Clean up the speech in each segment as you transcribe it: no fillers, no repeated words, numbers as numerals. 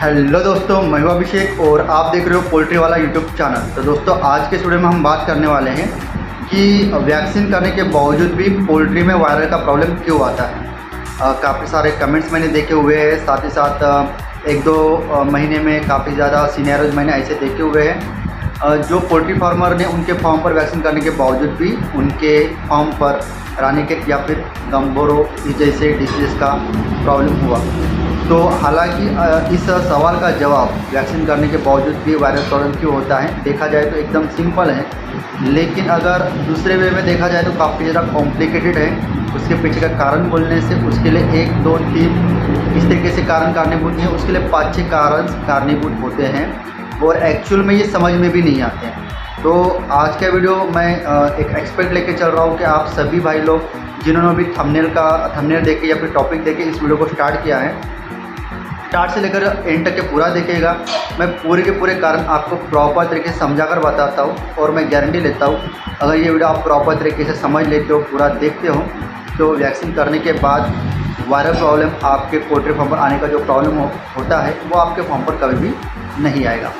Hello दोस्तों, मैं हूं अभिषेक और आप देख रहे हो पोल्ट्री वाला यूट्यूब चैनल। तो दोस्तों, आज के वीडियो में हम बात करने वाले हैं कि वैक्सीन करने के बावजूद भी पोल्ट्री में वायरल का प्रॉब्लम क्यों आता है। काफ़ी सारे कमेंट्स मैंने देखे हुए हैं, साथ ही साथ एक दो महीने में काफ़ी ज़्यादा सिनेरियोज मैंने ऐसे देखे हुए हैं जो पोल्ट्री फार्मर ने उनके फार्म पर वैक्सीन करने के बावजूद भी उनके फार्म पर रानीखेत या फिर गम्बोरो जैसे डिसीज़ का प्रॉब्लम हुआ। तो हालांकि इस सवाल का जवाब वैक्सीन करने के बावजूद भी वायरल प्रॉब्लम क्यों होता है देखा जाए तो एकदम सिंपल है, लेकिन अगर दूसरे वे में देखा जाए तो काफ़ी ज़्यादा कॉम्प्लिकेटेड है। उसके पीछे का कारण बोलने से उसके लिए 1, 2, 3 इस तरीके से कारण कारणीभूत नहीं है, उसके लिए 5-6 कारण कारणीभूत होते हैं और एक्चुअल में ये समझ में भी नहीं आते हैं। तो आज का वीडियो मैं एक एक्सपर्ट लेके चल रहा हूँ कि आप सभी भाई लोग जिन्होंने भी थंबनेल देख के या फिर टॉपिक देख के इस वीडियो को स्टार्ट किया है, स्टार्ट से लेकर एंड तक के पूरा देखेगा। मैं पूरे के पूरे कारण आपको प्रॉपर तरीके से समझा कर बताता हूँ और मैं गारंटी लेता हूँ अगर ये वीडियो आप प्रॉपर तरीके से समझ लेते हो, पूरा देखते हो, तो वैक्सीन करने के बाद वायरल प्रॉब्लम आपके पोल्ट्री फार्म पर आने का जो प्रॉब्लम होता है वो आपके फार्म पर कभी भी नहीं आएगा।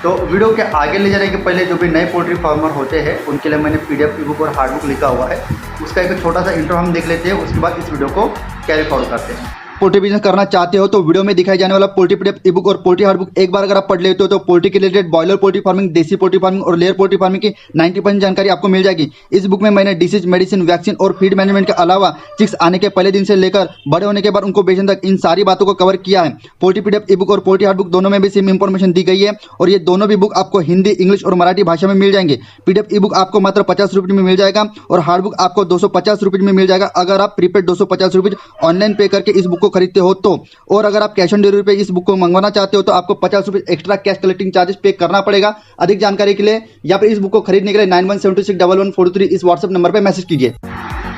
तो वीडियो के आगे ले जाने के पहले जो भी नए पोल्ट्री फार्मर होते हैं उनके लिए मैंने PDF ई बुक और हार्ड बुक लिखा हुआ है, उसका एक छोटा सा इंट्रो हम देख लेते हैं, उसके बाद इस वीडियो को कैरी फॉरवर्ड करते हैं। पोल्ट्री बिजनेस करना चाहते हो तो वीडियो में दिखाई जाने वाला पोल्ट्री PDF ई बुक और पोल्ट्री हार्ड बुक एक बार अगर आप पढ़ लेते हो तो पोल्ट्री के रिलेटेड बॉयलर पोल्ट्री फार्मिंग, देसी पोल्ट्री फार्मिंग और लेयर पोल्ट्री फार्मिंग की 90% जानकारी आपको मिल जाएगी। इस बुक में मैंने डिसीज, मेडिसिन, वैक्सीन और फीड मैनेजमेंट के अलावा चिक्स आने के पहले दिन से लेकर बड़े होने के बाद उनको बेचने तक इन सारी बातों को कवर किया है। पोल्ट्री PDF ई बुक और पोल्ट्री हार्ड बुक दोनों में भी सेम इंफॉर्मेशन दी गई है और ये दोनों भी बुक आपको हिंदी, इंग्लिश और मराठी भाषा में मिल जाएंगे। PDF ई बुक आपको मात्र 50 रुपये में मिल जाएगा और हार्ड बुक आपको 250 रुपये में मिल जाएगा अगर आप प्रीपेड 250 रुपये ऑनलाइन पे करके इस बुक को खरीदते हो तो। और अगर आप कैश ऑन डिलीवरी पे इस बुक को मंगवाना चाहते हो तो आपको 50 रुपये एक्स्ट्रा कैश कलेक्टिंग चार्जेस पे करना पड़ेगा। अधिक जानकारी के लिए या फिर इस बुक को खरीदने के लिए 91761143 इस व्हाट्सएप नंबर पे मैसेज कीजिए।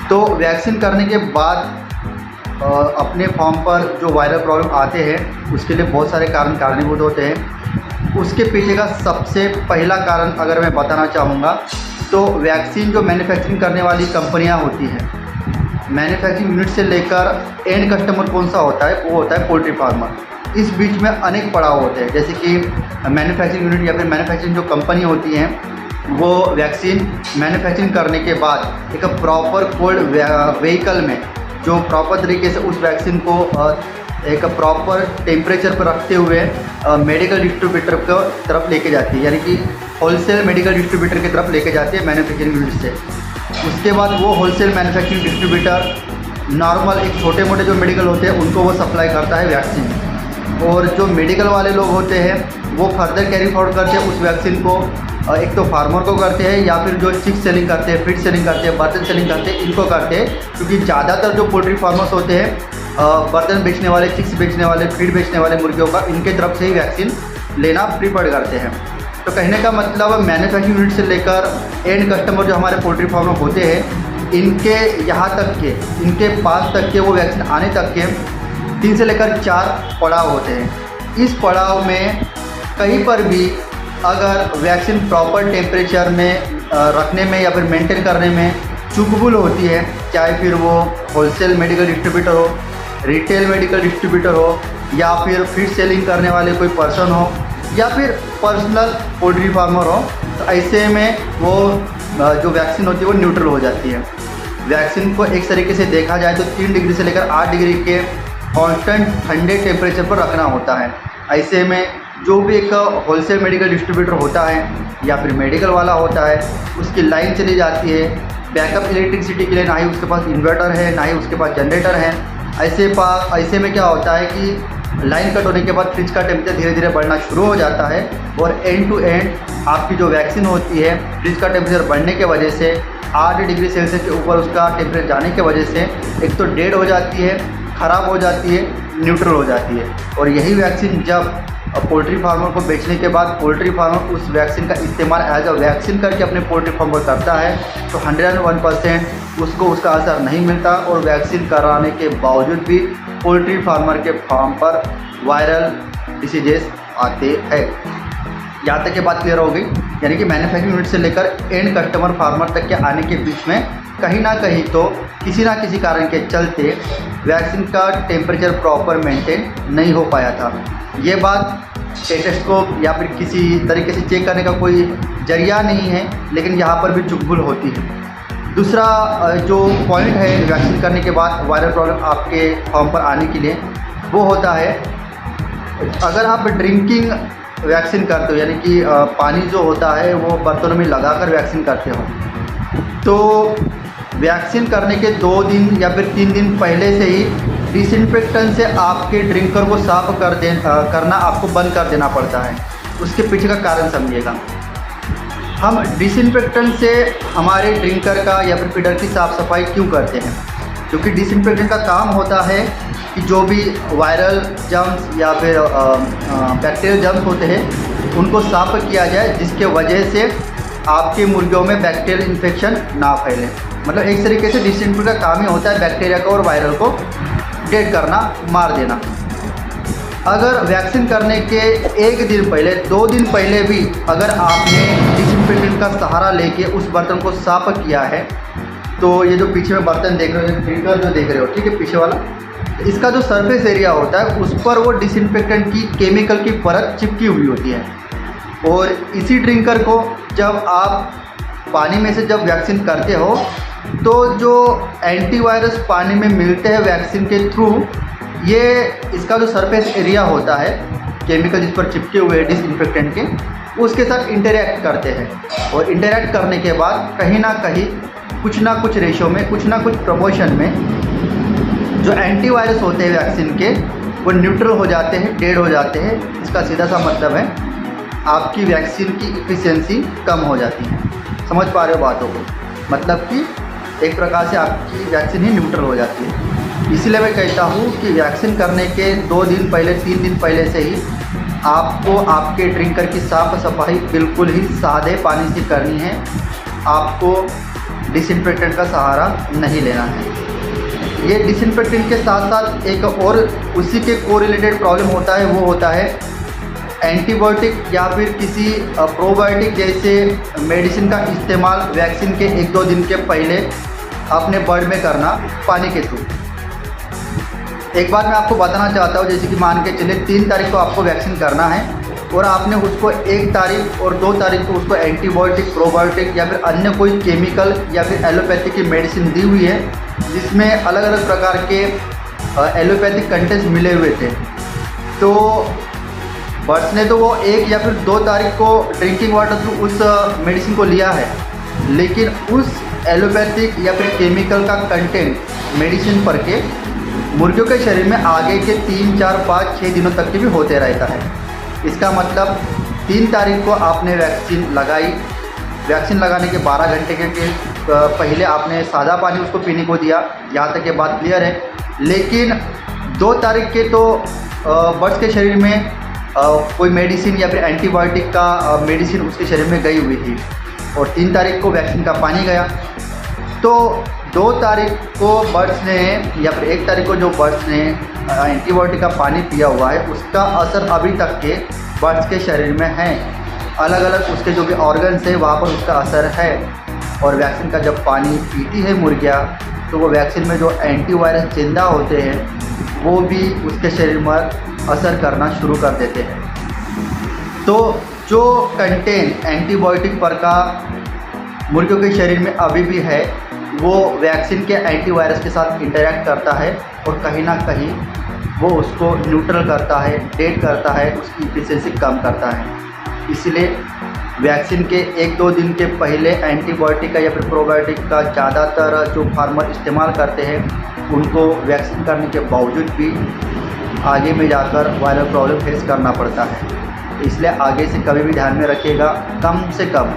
तो वैक्सीन करने के बाद अपने फॉर्म पर जो वायरल प्रॉब्लम आते हैं उसके लिए बहुत सारे कारण कारणीभूत होते हैं। उसके पीछे का सबसे पहला कारण अगर मैं बताना चाहूँगा तो वैक्सीन जो मैन्युफैक्चरिंग करने वाली कंपनियाँ होती हैं, मैन्युफैक्चरिंग यूनिट से लेकर एंड कस्टमर कौन सा होता है, वो होता है पोल्ट्री फार्मर। इस बीच में अनेक पड़ाव होते हैं, जैसे कि मैन्युफैक्चरिंग यूनिट या फिर मैन्युफैक्चरिंग जो कंपनी होती हैं वो वैक्सीन मैन्युफैक्चरिंग करने के बाद एक प्रॉपर कोल्ड व्हीकल में जो प्रॉपर तरीके से उस वैक्सीन को एक प्रॉपर टेम्परेचर पर रखते हुए मेडिकल डिस्ट्रीब्यूटर की तरफ लेके जाती है, यानी कि होलसेल मेडिकल डिस्ट्रीब्यूटर की तरफ लेके जाती है मैन्युफैक्चरिंग यूनिट से। उसके बाद वो होलसेल मैन्युफैक्चरिंग डिस्ट्रीब्यूटर नॉर्मल एक छोटे मोटे जो मेडिकल होते हैं उनको वो सप्लाई करता है वैक्सीन, और जो मेडिकल वाले लोग होते हैं वो फर्दर कैरी फॉरवर्ड करते हैं उस वैक्सीन को, एक तो फार्मर को करते हैं या फिर जो चिक्स सेलिंग करते हैं, फीड सेलिंग करते हैं, बर्तन सेलिंग करते हैं, इनको करते हैं। क्योंकि ज़्यादातर जो पोल्ट्री फार्मर्स होते हैं बर्तन बेचने वाले, चिक्स बेचने वाले, फीड बेचने वाले मुर्गियों का, इनके तरफ से ही वैक्सीन लेना प्रीफर करते हैं। तो कहने का मतलब मैन्युफैक्चरिंग यूनिट से लेकर एंड कस्टमर जो हमारे पोल्ट्री फार्म होते हैं इनके यहाँ तक के, इनके पास तक के वो वैक्सीन आने तक के 3 से लेकर 4 पड़ाव होते हैं। इस पड़ाव में कहीं पर भी अगर वैक्सीन प्रॉपर टेम्परेचर में रखने में या फिर मेंटेन करने में चूक-भूल होती है, चाहे फिर वो होलसेल मेडिकल डिस्ट्रीब्यूटर हो, रिटेल मेडिकल डिस्ट्रीब्यूटर हो या फिर फीड सेलिंग करने वाले कोई पर्सन हो या फिर पर्सनल पोल्ट्री फार्मर हो, तो ऐसे में वो जो वैक्सीन होती है वो न्यूट्रल हो जाती है। वैक्सीन को एक तरीके से देखा जाए तो 3 डिग्री से लेकर 8 डिग्री के कांस्टेंट ठंडे टेम्परेचर पर रखना होता है। ऐसे में जो भी एक होलसेल मेडिकल डिस्ट्रीब्यूटर होता है या फिर मेडिकल वाला होता है उसकी लाइन चली जाती है बैकअप इलेक्ट्रिसिटी के लिए, ना ही उसके पास इन्वर्टर है ना ही उसके पास जनरेटर है। ऐसे में क्या होता है कि लाइन कट होने के बाद फ्रिज का टेम्परेचर धीरे धीरे बढ़ना शुरू हो जाता है और एंड टू एंड आपकी जो वैक्सीन होती है फ्रिज का टेम्परेचर बढ़ने के वजह से 8 डिग्री सेल्सियस के ऊपर उसका टेम्परेचर जाने की वजह से एक तो डेड हो जाती है, ख़राब हो जाती है, न्यूट्रल हो जाती है। और यही वैक्सीन जब पोल्ट्री फार्मर को बेचने के बाद पोल्ट्री फार्मर उस वैक्सीन का इस्तेमाल एज अ वैक्सीन करके अपने पोल्ट्री फार्म पर करता है तो 101% उसको उसका असर नहीं मिलता और वैक्सीन कराने के बावजूद भी पोल्ट्री फार्मर के फार्म पर वायरल डिसीजेस आते हैं। यहाँ तक ये बात क्लियर हो गई। यानी कि मैन्युफैक्चरिंग यूनिट से लेकर एंड कस्टमर फार्मर तक के आने के बीच में कहीं ना कहीं तो किसी ना किसी कारण के चलते वैक्सीन का टेम्परेचर प्रॉपर मेंटेन नहीं हो पाया था। ये बात स्टेथोस्कोप या फिर किसी तरीके से चेक करने का कोई जरिया नहीं है, लेकिन यहाँ पर भी चुगबुल होती है। दूसरा जो पॉइंट है वैक्सीन करने के बाद वायरल प्रॉब्लम आपके फॉर्म पर आने के लिए, वो होता है अगर आप ड्रिंकिंग वैक्सीन करते हो, यानी कि पानी जो होता है वो बर्तनों में लगाकर वैक्सीन करते हो, तो वैक्सीन करने के 2 दिन या फिर 3 दिन पहले से ही डिसइंफेक्टेंट से आपके ड्रिंकर को साफ करना आपको बंद कर देना पड़ता है। उसके पीछे का कारण समझिएगा। हम डिसइंफेक्टेंट से हमारे ड्रिंकर का या फिर फीडर की साफ़ सफाई क्यों करते हैं? क्योंकि डिसइंफेक्टेंट का काम होता है कि जो भी वायरल जर्म्स या फिर बैक्टीरियल जर्म्स होते हैं उनको साफ किया जाए, जिसके वजह से आपके मुर्गियों में बैक्टीरियल इन्फेक्शन ना फैले। मतलब एक तरीके से डिसइंफेक्टेंट का काम ही होता है बैक्टीरिया को और वायरल को डेड करना, मार देना। अगर वैक्सीन करने के 1 दिन पहले 2 दिन पहले भी अगर आपने डिसइंफेक्टेंट का सहारा लेके उस बर्तन को साफ किया है, तो ये जो पीछे में बर्तन देख रहे हो, ड्रिंकर जो देख रहे हो, ठीक है, पीछे वाला, इसका जो सरफेस एरिया होता है उस पर वो डिसइंफेक्टेंट की केमिकल की परत चिपकी हुई होती है। और इसी ड्रिंकर को जब आप पानी में से जब वैक्सीन करते हो, तो जो एंटीवायरस पानी में मिलते हैं वैक्सीन के थ्रू, ये इसका जो सरफेस एरिया होता है केमिकल जिस पर चिपके हुए डिसइंफेक्टेंट के, उसके साथ इंटरैक्ट करते हैं। और इंटरैक्ट करने के बाद कहीं ना कहीं कुछ ना कुछ रेशो में, कुछ ना कुछ प्रपोर्शन में जो एंटीवायरस होते हैं वैक्सीन के, वो न्यूट्रल हो जाते हैं, डेड हो जाते हैं। इसका सीधा सा मतलब है आपकी वैक्सीन की इफिशिएंसी कम हो जाती है। समझ पा रहे हो बातों को? मतलब कि एक प्रकार से आपकी वैक्सीन ही न्यूट्रल हो जाती है। इसलिए मैं कहता हूँ कि वैक्सीन करने के 2 दिन पहले, 3 दिन पहले से ही आपको आपके ड्रिंकर की साफ़ सफाई बिल्कुल ही सादे पानी से करनी है। आपको डिसइंफेक्टेंट का सहारा नहीं लेना है। ये डिसइंफेक्टेंट के साथ साथ एक और उसी के कोरिलेटेड प्रॉब्लम होता है, वो होता है एंटीबायोटिक या फिर किसी प्रोबायोटिक जैसे मेडिसिन का इस्तेमाल वैक्सीन के 1-2 दिन के पहले अपने बर्ड में करना पानी के थ्रू। एक बार मैं आपको बताना चाहता हूँ, जैसे कि मान के चले 3 तारीख को आपको वैक्सीन करना है और आपने उसको 1 तारीख और 2 तारीख को उसको एंटीबायोटिक, प्रोबायोटिक या फिर अन्य कोई केमिकल या फिर एलोपैथिक की मेडिसिन दी हुई है, जिसमें अलग अलग प्रकार के एलोपैथिक कंटेंट्स मिले हुए थे। तो बर्ड्स ने तो वो 1 या फिर 2 तारीख को ड्रिंकिंग वाटर थ्रू उस मेडिसिन को लिया है, लेकिन उस एलोपैथिक या फिर केमिकल का कंटेंट मेडिसिन पर के मुर्गियों के शरीर में आगे के 3, 4, 5, 6 दिनों तक के भी होते रहता है। इसका मतलब 3 तारीख को आपने वैक्सीन लगाई, वैक्सीन लगाने के 12 घंटे के पहले आपने सादा पानी उसको पीने को दिया, यहाँ तक ये बात क्लियर है। लेकिन 2 तारीख के तो बर्ड्स के शरीर में कोई मेडिसिन या फिर एंटीबायोटिक का मेडिसिन उसके शरीर में गई हुई थी और 3 तारीख को वैक्सीन का पानी गया। तो 2 तारीख को बर्ड्स ने या फिर 1 तारीख को जो बर्ड्स ने एंटीबायोटिक का पानी पिया हुआ है, उसका असर अभी तक के बर्ड्स के शरीर में है। अलग अलग उसके जो भी ऑर्गन्स है वहाँ पर उसका असर है। और वैक्सीन का जब पानी पीती है मुर्गियाँ, तो वो वैक्सीन में जो एंटीवायरस जिंदा होते हैं वो भी उसके शरीर में असर करना शुरू कर देते हैं। तो जो कंटेंट एंटीबायोटिक पर का मुर्गियों के शरीर में अभी भी है, वो वैक्सीन के एंटीवायरस के साथ इंटरैक्ट करता है और कहीं ना कहीं वो उसको न्यूट्रल करता है, डेड करता है, उसकी इफिशिएंसी कम करता है। इसलिए वैक्सीन के 1-2 दिन के पहले एंटीबायोटिक का या फिर प्रोबायोटिक का ज़्यादातर जो फार्मर इस्तेमाल करते हैं, उनको वैक्सीन करने के बावजूद भी आगे में जाकर वायरल प्रॉब्लम फेस करना पड़ता है। इसलिए आगे से कभी भी ध्यान में रखिएगा, कम से कम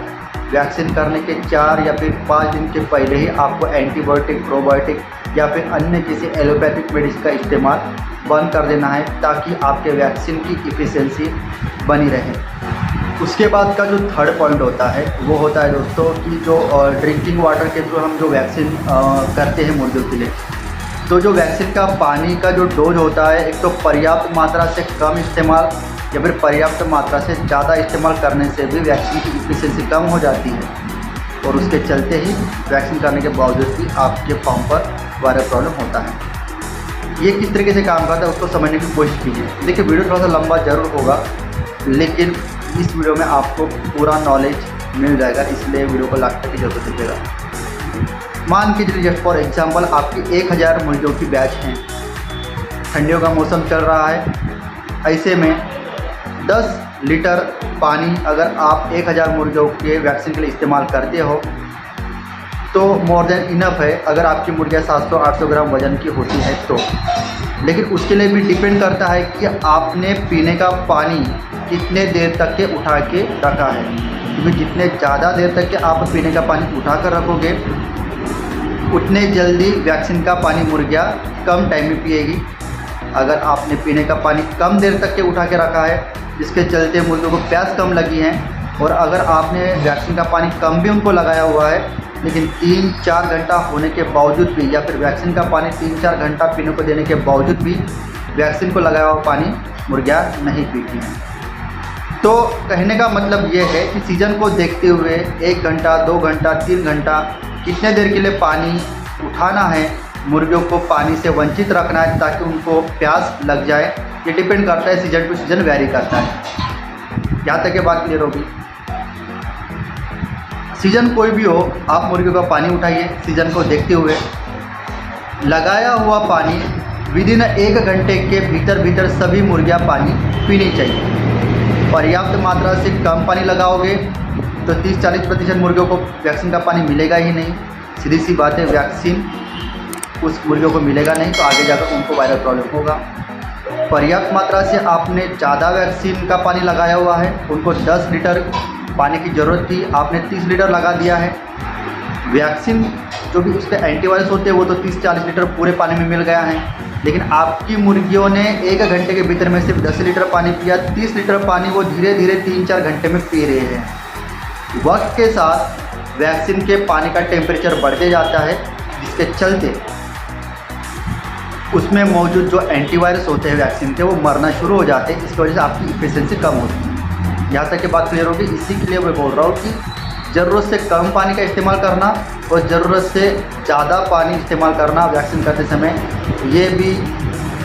वैक्सीन करने के 4 या फिर 5 दिन के पहले ही आपको एंटीबायोटिक, प्रोबायोटिक या फिर अन्य किसी एलोपैथिक मेडिसिन का इस्तेमाल बंद कर देना है, ताकि आपके वैक्सीन की इफिशिएंसी बनी रहे। उसके बाद का जो थर्ड पॉइंट होता है वो होता है दोस्तों कि जो ड्रिंकिंग वाटर के थ्रू हम जो वैक्सीन करते हैं मुर्गियों के लिए, तो जो वैक्सीन का पानी का जो डोज होता है, एक तो पर्याप्त मात्रा से कम इस्तेमाल या फिर पर्याप्त मात्रा से ज़्यादा इस्तेमाल करने से भी वैक्सीन की इफिशिएंसी कम हो जाती है और उसके चलते ही वैक्सीन करने के बावजूद भी आपके फॉर्म पर वायरल प्रॉब्लम होता है। ये किस तरीके से काम करता है उसको समझने की कोशिश कीजिए। देखिए वीडियो थोड़ा सा लंबा ज़रूर होगा, लेकिन इस वीडियो में आपको पूरा नॉलेज मिल जाएगा, इसलिए वीडियो को लास्ट तक जरूर देखिएगा। मान के चलिए जस्ट फॉर एग्जाम्पल आपकी 1000 मुर्गियों की बैच हैं, ठंडियों का मौसम चल रहा है, ऐसे में 10 लीटर पानी अगर आप 1000 मुर्गियों के वैक्सीन के लिए इस्तेमाल करते हो तो मोर देन इनफ है, अगर आपकी मुर्गियाँ 700-800 ग्राम वजन की होती है तो। लेकिन उसके लिए भी डिपेंड करता है कि आपने पीने का पानी कितने देर तक के उठा के रखा है, क्योंकि जितने ज़्यादा देर तक के आप पीने का पानी उठा कर रखोगे उतने जल्दी वैक्सीन का पानी मुर्गियाँ कम टाइम में पिएगी। अगर आपने पीने का पानी कम देर तक के उठा के रखा है जिसके चलते मुर्गियों को प्यास कम लगी है, और अगर आपने वैक्सीन का पानी कम भी उनको लगाया हुआ है लेकिन 3-4 घंटा होने के बावजूद भी, या फिर वैक्सीन का पानी 3-4 घंटा पीने को देने के बावजूद भी वैक्सीन को लगाया हुआ पानी मुर्गियाँ नहीं पीती हैं। तो कहने का मतलब ये है कि सीज़न को देखते हुए 1 घंटा, 2 घंटा, 3 घंटा कितने देर के लिए पानी उठाना है, मुर्गियों को पानी से वंचित रखना है ताकि उनको प्यास लग जाए, ये डिपेंड करता है, सीज़न टू सीज़न वेरी करता है। यहाँ तक ये बात क्लियर होगी। सीज़न कोई भी हो, आप मुर्गियों का पानी उठाइए, सीज़न को देखते हुए लगाया हुआ पानी विदिन 1 घंटे के भीतर सभी मुर्गियाँ पानी पीनी चाहिए। पर्याप्त मात्रा से कम पानी लगाओगे तो 30-40% मुर्गियों को वैक्सीन का पानी मिलेगा ही नहीं। सीधी सी बात है, वैक्सीन उस मुर्गियों को मिलेगा नहीं तो आगे जाकर उनको वायरल प्रॉब्लम होगा। पर्याप्त मात्रा से आपने ज़्यादा वैक्सीन का पानी लगाया हुआ है, उनको 10 लीटर पानी की ज़रूरत थी, आपने 30 लीटर लगा दिया है। वैक्सीन जो भी उस पर एंटीवायरस होते हैं वो तो 30-40 लीटर पूरे पानी में मिल गया है, लेकिन आपकी मुर्गियों ने 1 घंटे के भीतर में सिर्फ 10 लीटर पानी पिया, 30 लीटर पानी वो धीरे धीरे 3-4 घंटे में पी रहे हैं। वक्त के साथ वैक्सीन के पानी का टेम्परेचर बढ़ते जाता है, जिसके चलते उसमें मौजूद जो एंटीवायरस होते हैं वैक्सीन के वो मरना शुरू हो जाते हैं। इसकी वजह से आपकी इफिशिएंसी कम होती है। यहाँ तक की बात क्लियर होगी। इसी के लिए मैं बोल रहा हूँ कि ज़रूरत से कम पानी का इस्तेमाल करना और ज़रूरत से ज़्यादा पानी इस्तेमाल करना वैक्सीन करते समय, ये भी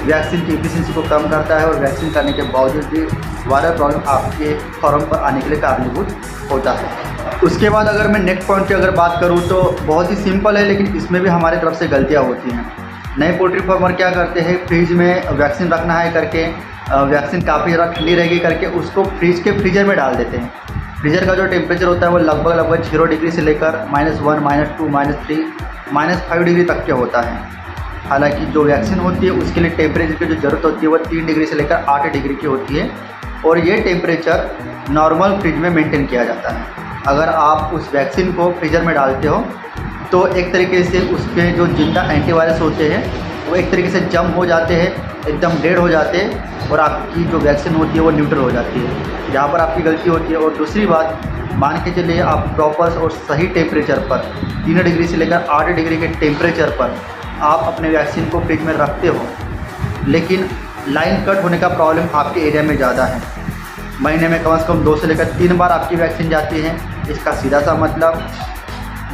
वैक्सीन की इफिशिएंसी को कम करता है और वैक्सीन करने के बावजूद भी वायरल प्रॉब्लम आपके फॉर्म पर आने के लिए कारणीभूत होता है। उसके बाद अगर मैं नेक्स्ट पॉइंट की अगर बात करूँ तो बहुत ही सिंपल है, लेकिन इसमें भी हमारी तरफ से गलतियाँ होती हैं। नए पोल्ट्री फार्मर क्या करते हैं, फ्रिज में वैक्सीन रखना है करके, वैक्सीन काफ़ी ज़्यादा ठंडी रहेगी करके उसको फ्रिज के फ्रीजर में डाल देते हैं। फ्रीजर का जो टेम्परेचर होता है वो लगभग 0 डिग्री से लेकर -1, -2, -3, -5 डिग्री तक के होता है। हालांकि जो वैक्सीन होती है उसके लिए टेम्परेचर की जो ज़रूरत होती है वो 3 डिग्री से लेकर 8 डिग्री की होती है, और ये टेम्परेचर नॉर्मल फ्रिज में मेंटेन किया जाता है। अगर आप उस वैक्सीन को फ्रीजर में डालते हो तो एक तरीके से उसके जो जिंदा एंटीवायरस होते हैं वो एक तरीके से जम हो जाते हैं, एकदम डेड हो जाते हैं, और आपकी जो वैक्सीन होती है वो न्यूट्रल हो जाती है। यहाँ पर आपकी गलती होती है। और दूसरी बात, मान के चलिए आप प्रॉपर और सही टेम्परेचर पर 3 डिग्री से लेकर 8 डिग्री के टेम्परेचर पर आप अपने वैक्सीन को फ्रिज में रखते हो, लेकिन लाइन कट होने का प्रॉब्लम आपके एरिया में ज़्यादा है। महीने में कम से कम 2 से लेकर 3 बार आपकी वैक्सीन जाती है। इसका सीधा सा मतलब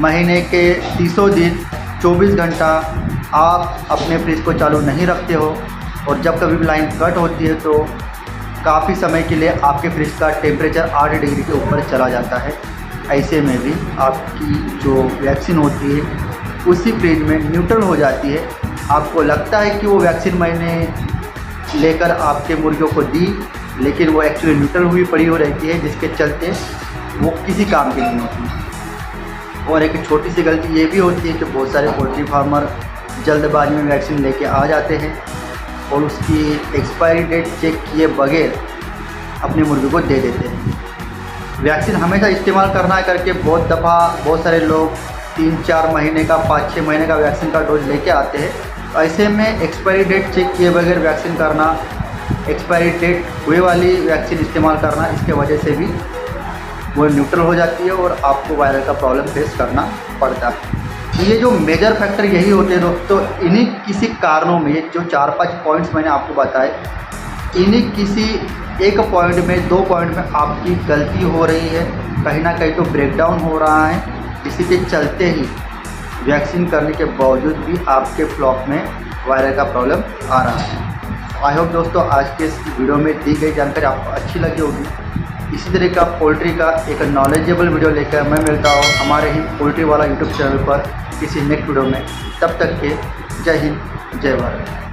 महीने के 300 दिन 24 घंटा आप अपने फ्रिज को चालू नहीं रखते हो, और जब कभी भी लाइन कट होती है तो काफ़ी समय के लिए आपके फ्रिज का टेम्परेचर 8 डिग्री के ऊपर चला जाता है। ऐसे में भी आपकी जो वैक्सीन होती है उसी फ्रिज में न्यूट्रल हो जाती है। आपको लगता है कि वो वैक्सीन मैंने लेकर आपके मुर्गियों को दी, लेकिन वो एक्चुअली न्यूट्रल हुई पड़ी हो रहती है, जिसके चलते वो किसी काम की नहीं होती। और एक छोटी सी गलती ये भी होती है कि बहुत सारे पोल्ट्री फार्मर जल्दबाजी में वैक्सीन लेके आ जाते हैं और उसकी एक्सपायरी डेट चेक किए बगैर अपनी मुर्गी को दे देते हैं। वैक्सीन हमेशा इस्तेमाल करना है करके बहुत सारे लोग 3-4 महीने का 5-6 महीने का वैक्सीन का डोज लेके आते हैं। ऐसे में एक्सपायरी डेट चेक किए बगैर वैक्सीन करना, एक्सपायरी डेट हुए वाली वैक्सीन इस्तेमाल करना, इसके वजह से भी वो न्यूट्रल हो जाती है और आपको वायरल का प्रॉब्लम फेस करना पड़ता है। तो ये जो मेजर फैक्टर यही होते हैं दोस्तों। इन्हीं किसी कारणों में ये जो 4-5 पॉइंट्स मैंने आपको बताए, इन्हीं किसी एक पॉइंट में, 2 पॉइंट में आपकी गलती हो रही है, कहीं ना कहीं तो ब्रेकडाउन हो रहा है, इसी के चलते ही वैक्सीन करने के बावजूद भी आपके फ्लॉक में वायरल का प्रॉब्लम आ रहा है। आई होप दोस्तों आज के इस वीडियो में दी गई जानकारी आपको अच्छी लगी होगी। इसी तरह का पोल्ट्री का एक नॉलेजेबल वीडियो लेकर मैं मिलता हूँ हमारे ही पोल्ट्री वाला यूट्यूब चैनल पर किसी नेक्स्ट वीडियो में। तब तक के जय हिंद, जय भारत।